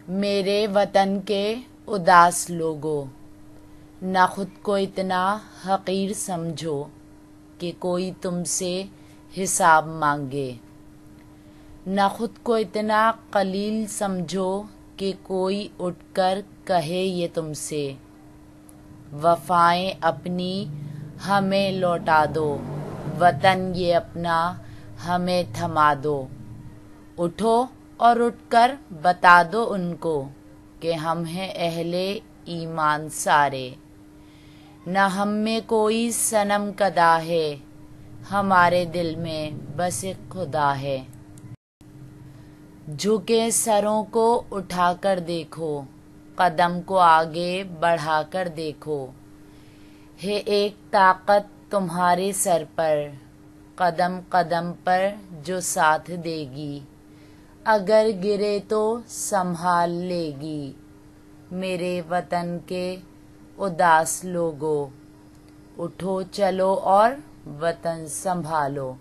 میرے وطن کے اداس لوگو، نہ خود کو اتنا حقیر سمجھو کہ کوئی تم سے حساب مانگے، نہ خود کو اتنا قلیل سمجھو کہ کوئی اٹھ کر کہے یہ تم سے، وفائیں اپنی ہمیں لوٹا دو، وطن یہ اپنا ہمیں تھما دو، اٹھو اور اٹھ کر بتا دو ان کو کہ ہم ہیں اہل ایمان سارے، نہ ہم میں کوئی صنم کدا ہے، ہمارے دل میں بس ایک خدا ہے۔ جھکے سروں کو اٹھا کر دیکھو، قدم کو آگے بڑھا کر دیکھو، ہے ایک طاقت تمہارے سر پر، قدم قدم پر جو ساتھ دے گی، اگر گرے تو سنبھال لے گی۔ میرے وطن کے اداس لوگو، اٹھو چلو اور وطن سنبھالو۔